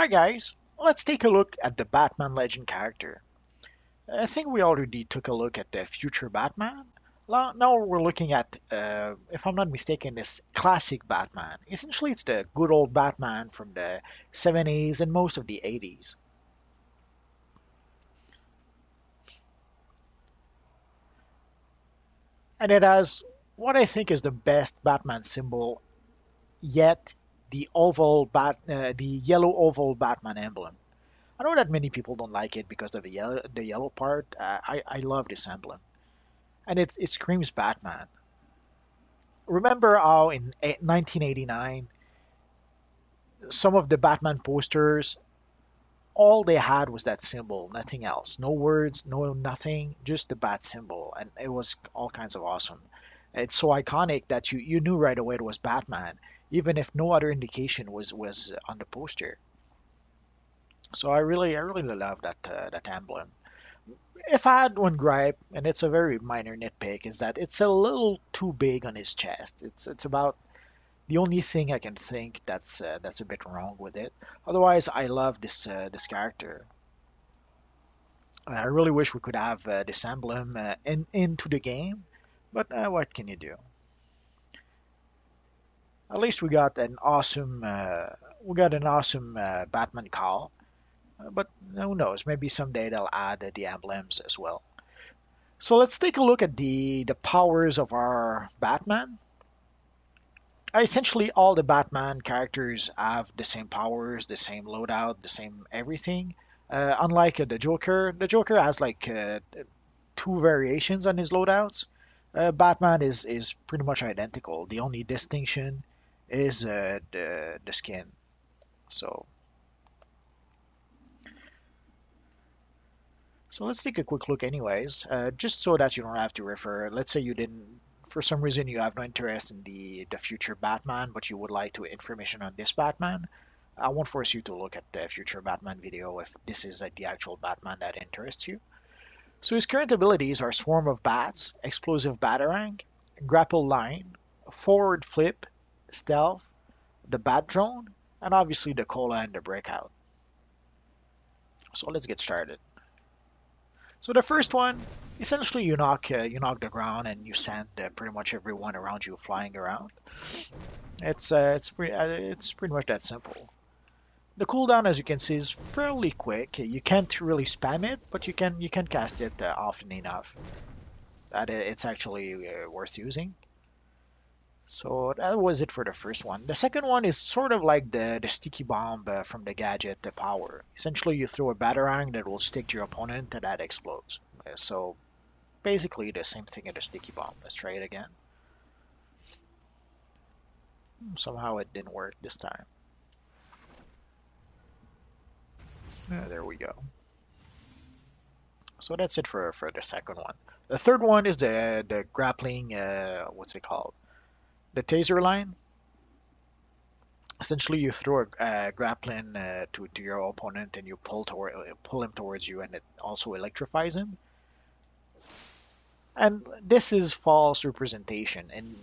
Hi guys, let's take a look at the Batman Legend character. I think we already took a look at the future Batman. Now we're looking at, if I'm not mistaken, this classic Batman. Essentially, it's the good old Batman from the 70s and most of the 80s. And it has what I think is the best Batman symbol yet, the yellow oval Batman emblem. I know that many people don't like it because of the yellow part. I love this emblem, and it screams Batman. Remember how in 1989, some of the Batman posters, all they had was that symbol, nothing else. No words, no nothing, just the bat symbol. And it was all kinds of awesome. It's so iconic that you knew right away it was Batman, even if no other indication was on the poster. So I really love that emblem. If I had one gripe, and it's a very minor nitpick, is that it's a little too big on his chest. It's about the only thing I can think that's a bit wrong with it. Otherwise, I love this character. I really wish we could have this emblem into the game, but what can you do? At least we got an awesome Batman call. But who knows? Maybe someday they'll add the emblems as well. So let's take a look at the powers of our Batman. Essentially, all the Batman characters have the same powers, the same loadout, the same everything. Unlike the Joker has like two variations on his loadouts. Batman is pretty much identical. The only distinction is the skin. So so let's take a quick look, anyways, just so that you don't have to refer. Let's say you didn't, for some reason, you have no interest in the future Batman, but you would like to information on this Batman. I won't force you to look at the future Batman video if this is the actual Batman that interests you. So his current abilities are Swarm of Bats, Explosive Batarang, Grapple Line, Forward Flip, Stealth, the Bat Drone, and obviously the Cola and the Breakout. So let's get started. So the first one, essentially you knock the ground and you send pretty much everyone around you flying around. It's pretty much that simple. The cooldown, as you can see, is fairly quick. You can't really spam it, but you can cast it often enough that it's actually worth using. So that was it for the first one. The second one is sort of like the sticky bomb from the gadget, the power. Essentially, you throw a batarang that will stick to your opponent and that explodes. So basically the same thing as the sticky bomb. Let's try it again. Somehow it didn't work this time. There we go. So that's it for the second one. The third one is the grappling. What's it called? The Taser Line. Essentially, you throw a grappling to your opponent and you pull him towards you, and it also electrifies him. And this is false representation. In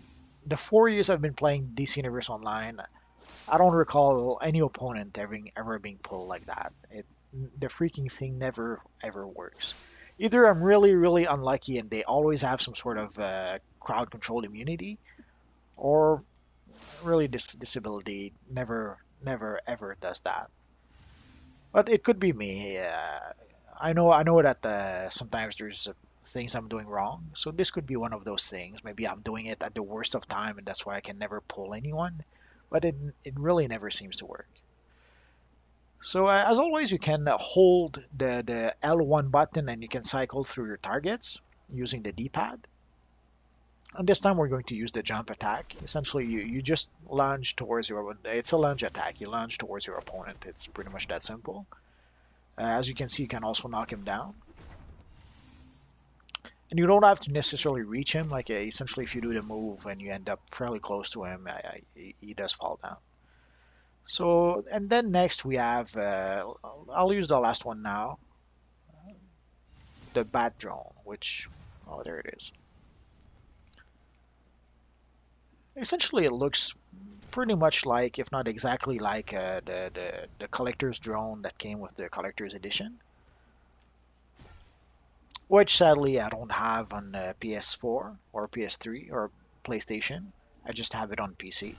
the 4 years I've been playing DC Universe Online, I don't recall any opponent ever being pulled like that. The freaking thing never ever works. Either I'm really really unlucky and they always have some sort of crowd control immunity, or really this disability never ever does that. But it could be me. I know that sometimes there's things I'm doing wrong, so this could be one of those things. Maybe I'm doing it at the worst of time, and that's why I can never pull anyone. But it really never seems to work. So as always, you can hold the L1 button and you can cycle through your targets using the D-pad. And this time we're going to use the jump attack. Essentially, you just lunge towards it's a lunge attack. You lunge towards your opponent. It's pretty much that simple. As you can see, you can also knock him down. And you don't have to necessarily reach him. Like essentially, if you do the move and you end up fairly close to him, he does fall down. So, and then next we have, I'll use the last one now, the bat drone, which, oh, there it is. Essentially, it looks pretty much like, if not exactly like, the collector's drone that came with the collector's edition, which sadly I don't have on PS4 or PS3 or PlayStation. I just have it on PC.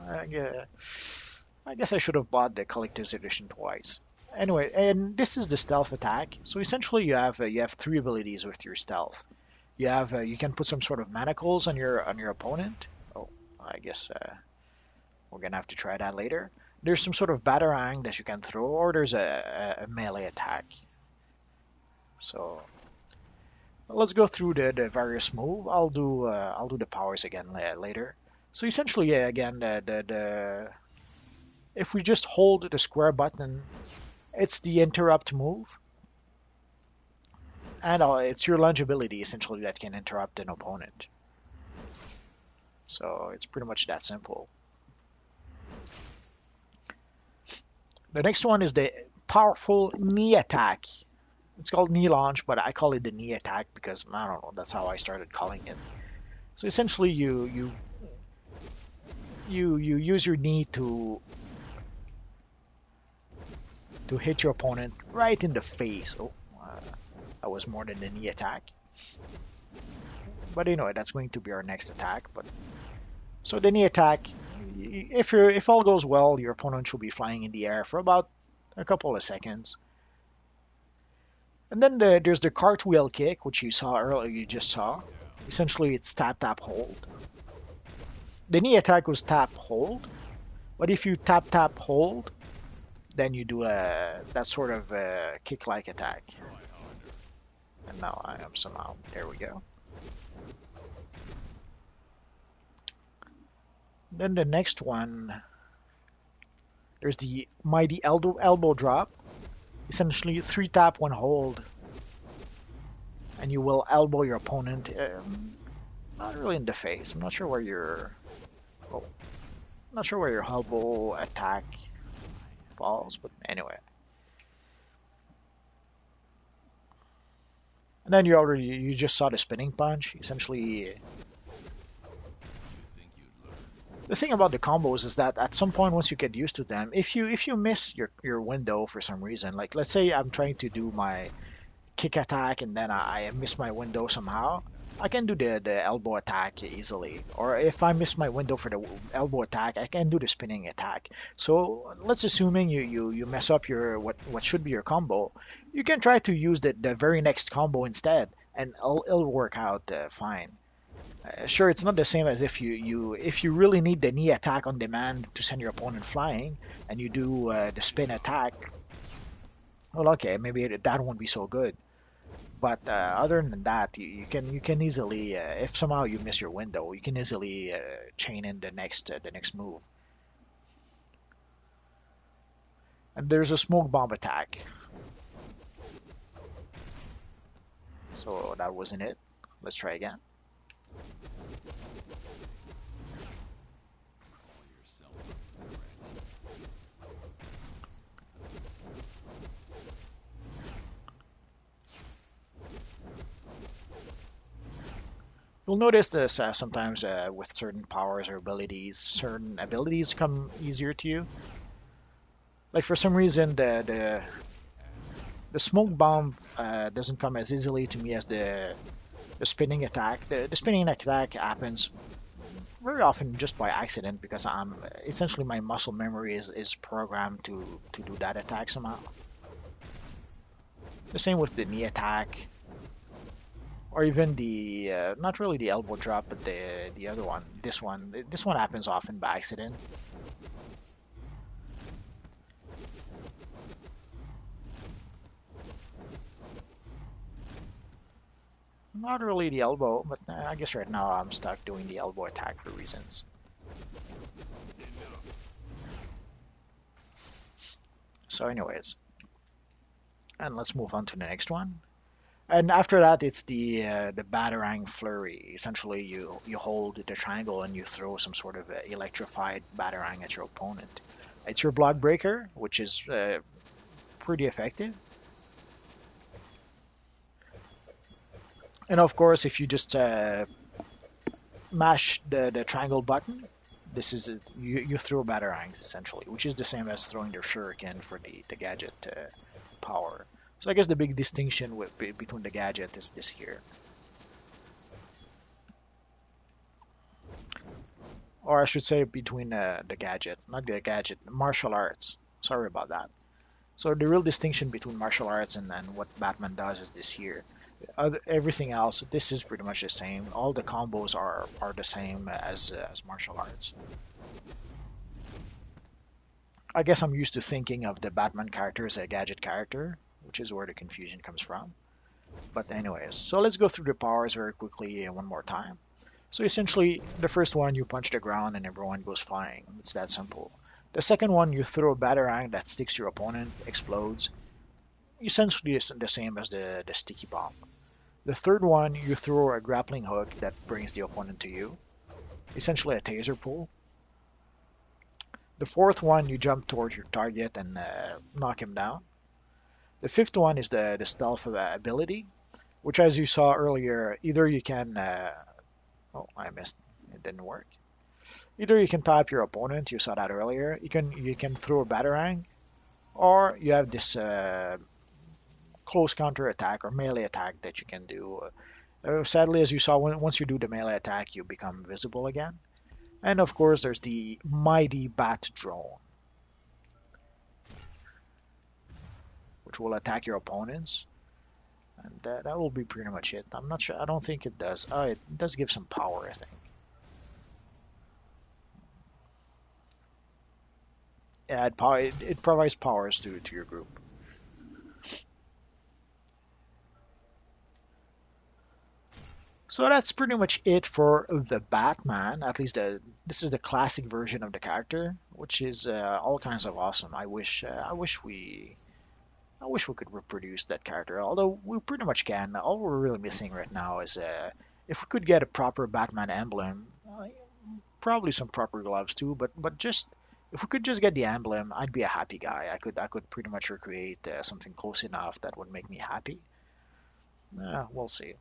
I guess I should have bought the collector's edition twice. Anyway, and this is the stealth attack. So essentially, you have three abilities with your stealth. You can put some sort of manacles on your opponent. Oh, I guess we're gonna have to try that later. There's some sort of batarang that you can throw, or there's a melee attack. So let's go through the various move. I'll do the powers again later. So essentially, yeah, again, the if we just hold the square button, it's the interrupt move, and it's your lunge ability essentially that can interrupt an opponent. So it's pretty much that simple. The next one is the powerful knee attack. It's called knee launch, but I call it the knee attack because I don't know. That's how I started calling it. So essentially, you use your knee to hit your opponent right in the face. Oh, that was more than the knee attack. But anyway, that's going to be our next attack. But so the knee attack, if all goes well, your opponent should be flying in the air for about a couple of seconds. And then there's the cartwheel kick, which you saw earlier. You just saw. Essentially, it's tap tap hold. The knee attack was tap hold, but if you tap tap hold, then you do that sort of kick-like attack. And now I am somehow there. We go. Then the next one, there's the mighty elbow drop. Essentially, 3 tap, 1 hold, and you will elbow your opponent. Not really in the face. I'm not sure where your not sure where your elbow attack falls, but anyway. And then you just saw the spinning punch. Essentially, the thing about the combos is that at some point, once you get used to them, if you miss your window for some reason, like let's say I'm trying to do my kick attack and then I miss my window somehow, I can do the elbow attack easily. Or if I miss my window for the elbow attack, I can do the spinning attack. So let's assuming you mess up your what should be your combo, you can try to use the very next combo instead, and it'll work out fine. Sure, it's not the same as if you really need the knee attack on demand to send your opponent flying, and you do the spin attack. Well, okay, maybe that won't be so good. But other than that, you can easily, if somehow you miss your window, you can easily chain in the next move. And there's a smoke bomb attack. So that wasn't it. Let's try again. You'll notice this sometimes with certain powers or abilities, certain abilities come easier to you. Like for some reason, the smoke bomb doesn't come as easily to me as the spinning attack. The spinning attack happens very often just by accident because I'm essentially my muscle memory is programmed to do that attack somehow. The same with the knee attack, or even the not really the elbow drop, but the other one. This one happens often by accident. Not really the elbow, but I guess right now I'm stuck doing the elbow attack for reasons. So anyways, and let's move on to the next one. And after that, it's the batarang flurry. Essentially, you hold the triangle and you throw some sort of electrified batarang at your opponent. It's your block breaker, which is pretty effective. And of course, if you just mash the triangle button, this is you throw batarangs essentially, which is the same as throwing the shuriken for the gadget power. So I guess the big distinction between the gadget is this here. Or I should say between the gadget, not the gadget, martial arts. Sorry about that. So the real distinction between martial arts and what Batman does is this here. Everything else, this is pretty much the same. All the combos are the same as martial arts. I guess I'm used to thinking of the Batman character as a gadget character, which is where the confusion comes from. But anyways, so let's go through the powers very quickly one more time. So essentially, the first one, you punch the ground and everyone goes flying. It's that simple. The second one, you throw a batarang that sticks your opponent, explodes. Essentially, it's the same as the sticky bomb. The third one, you throw a grappling hook that brings the opponent to you. Essentially a taser pull. The fourth one, you jump towards your target and knock him down. The fifth one is the stealth ability, which as you saw earlier, either you can... oh, I missed. It didn't work. Either you can tap your opponent, you saw that earlier. You can throw a batarang, or you have this close counter attack or melee attack that you can do. Sadly, as you saw, once you do the melee attack, you become visible again. And of course, there's the mighty bat drone, which will attack your opponents. And that will be pretty much it. I'm not sure. I don't think it does. Oh, it does give some power, I think. Yeah, it provides powers to your group. So that's pretty much it for the Batman. At least this is the classic version of the character, which is all kinds of awesome. I wish we could reproduce that character. Although we pretty much can. All we're really missing right now is if we could get a proper Batman emblem, probably some proper gloves too. But just if we could just get the emblem, I'd be a happy guy. I could pretty much recreate something close enough that would make me happy. We'll see.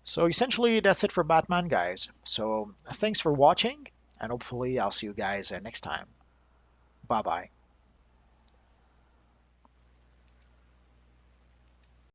So essentially, that's it for Batman, guys. So thanks for watching, and hopefully, I'll see you guys next time. Bye bye.